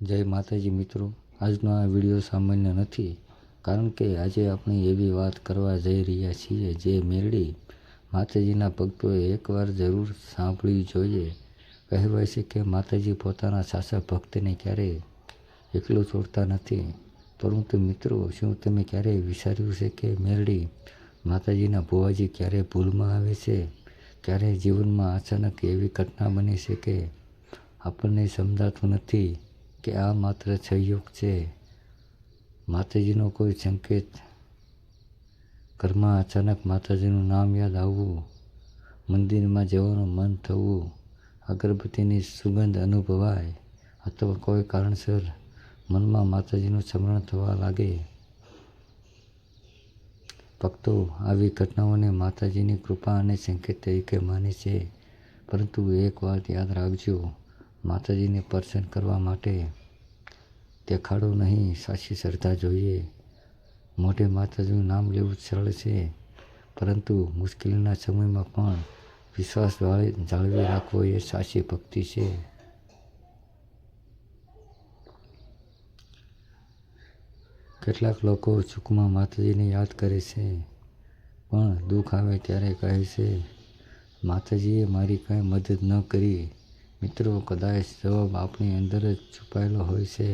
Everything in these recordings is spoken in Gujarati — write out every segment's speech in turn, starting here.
જય માતાજી મિત્રો, આજનો આ વિડીયો સામાન્ય નથી, કારણ કે આજે આપણે એવી વાત કરવા જઈ રહ્યા છીએ જે મેરડી માતાજીના ભક્તોએ એકવાર જરૂર સાંભળવી જોઈએ. કહેવાય છે કે માતાજી પોતાના સાચા ભક્તને ક્યારેય એકલો છોડતા નથી. પરંતુ મિત્રો, શું તમે ક્યારેય વિચાર્યું છે કે મેરડી માતાજીના ભુવાજી ક્યારે ભૂલમાં આવે છે? ક્યારેય જીવનમાં અચાનક એવી ઘટના બની છે કે આપણને સમજાતું નથી કે આ માત્ર સંયોગ છે, માતાજીનો કોઈ સંકેત, ઘરમાં અચાનક માતાજીનું નામ યાદ આવવું, મંદિરમાં જવાનું મન થવું, અગરબત્તીની સુગંધ અનુભવાય, અથવા કોઈ કારણસર મનમાં માતાજીનું સ્મરણ થવા લાગે. ભક્તો આવી ઘટનાઓને માતાજીની કૃપા અને સંકેત તરીકે માને છે. પરંતુ એક વાત યાદ રાખજો, માતાજીને પ્રસન્ન કરવા માટે દેખાડો નહીં, સાચી શ્રદ્ધા જોઈએ. મોઢે માતાજીનું નામ લેવું સરળ છે, પરંતુ મુશ્કેલીના સમયમાં પણ વિશ્વાસ જાળવી રાખવો એ સાચી ભક્તિ છે. કેટલાક લોકો સુખમાં માતાજીને યાદ કરે છે, પણ દુઃખ આવે ત્યારે કહે છે, માતાજીએ મારી કંઈ મદદ ન કરી. મિત્રો, કદાચ જવાબ આપણી અંદર જ છુપાયેલો હોય છે.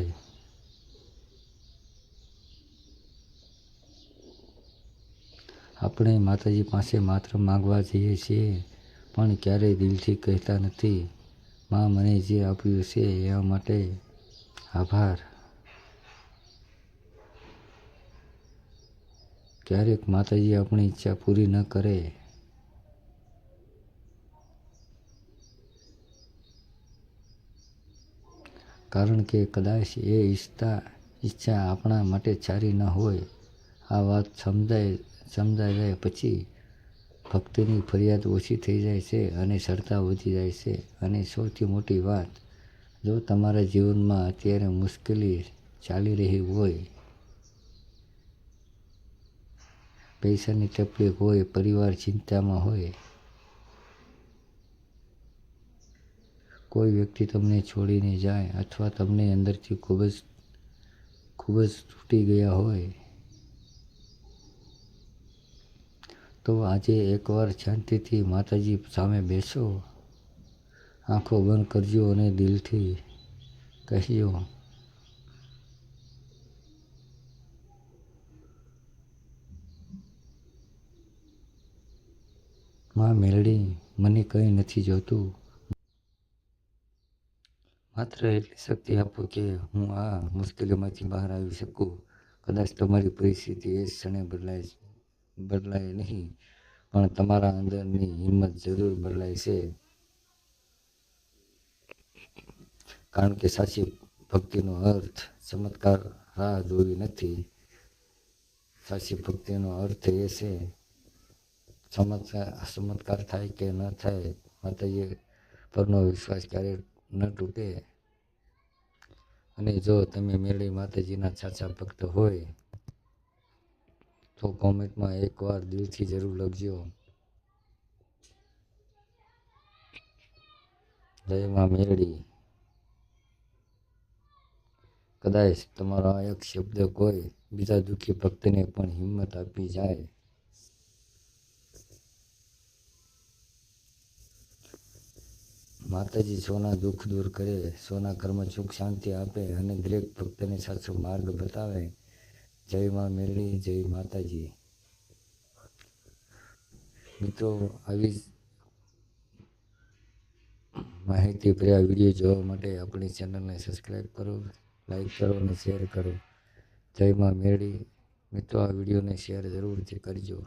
આપણે માતાજી પાસે માત્ર માંગવા જઈએ છીએ, પણ ક્યારેય દિલથી કહેતા નથી, માં, મને જે આપ્યું છે એના માટે આભાર. ક્યારેક માતાજી આપણી ઈચ્છા પૂરી ન કરે, કારણ કે કદાચ એ ઈચ્છા આપણા માટે સારી ન હોય. આ વાત સમજાઈ જાય પછી ભક્તિની ફરિયાદ ઓછી થઈ જાય છે અને શ્રદ્ધા વધી જાય છે. અને સૌથી મોટી વાત, જો તમારા જીવનમાં અત્યારે મુશ્કેલી ચાલી રહી હોય, પૈસાની તકલીફ હોય, પરિવાર ચિંતામાં હોય, કોઈ વ્યક્તિ તમને છોડીને જાય, અથવા તમને અંદરથી ખૂબ જ તૂટી ગયા હોય, તો આજે એકવાર શાંતિથી માતાજી સામે બેસો, આંખો બંધ કરજો અને દિલથી કહેજો, માં મેરડી, મને કંઈ નથી જોતું, માત્ર એટલી શક્તિ આપો કે હું આ મુશ્કેલીમાંથી બહાર આવી શકું. કદાચ તમારી પરિસ્થિતિ એ ક્ષણે બદલાય નહીં, પણ તમારા અંદરની હિંમત જરૂર બદલાય છે. કારણ કે સાચી ભક્તિનો અર્થ ચમત્કાર રાહ જોવી નથી. સાચી ભક્તિનો અર્થ એ છે, ચમત્કાર થાય કે ન થાય, માતાજી પરનો વિશ્વાસ ક્યારેય ન તૂટે. અને જો તમે મેરડી માતાજીના સાચા ભક્ત હોય, તો કોમેન્ટમાં એકવાર દિલથી જરૂર લખજો, જય માં મેરડી. કદાચ તમારો આ એક શબ્દ કોઈ બીજા દુઃખી ભક્તને પણ હિંમત આપી જાય. માતાજી સૌના દુઃખ દૂર કરે, સૌના ઘરમાં સુખ શાંતિ આપે અને દરેક ભક્તને સાચો માર્ગ બતાવે. જય માં મેરડી, જય માતાજી. મિત્રો, આવી જ માહિતીભર્યા વિડીયો જોવા માટે આપણી ચેનલને સબસ્ક્રાઈબ કરો, લાઈક કરો અને શેર કરો. જય માં મેરડી. મિત્રો, આ વિડીયોને શેર જરૂરથી કરજો.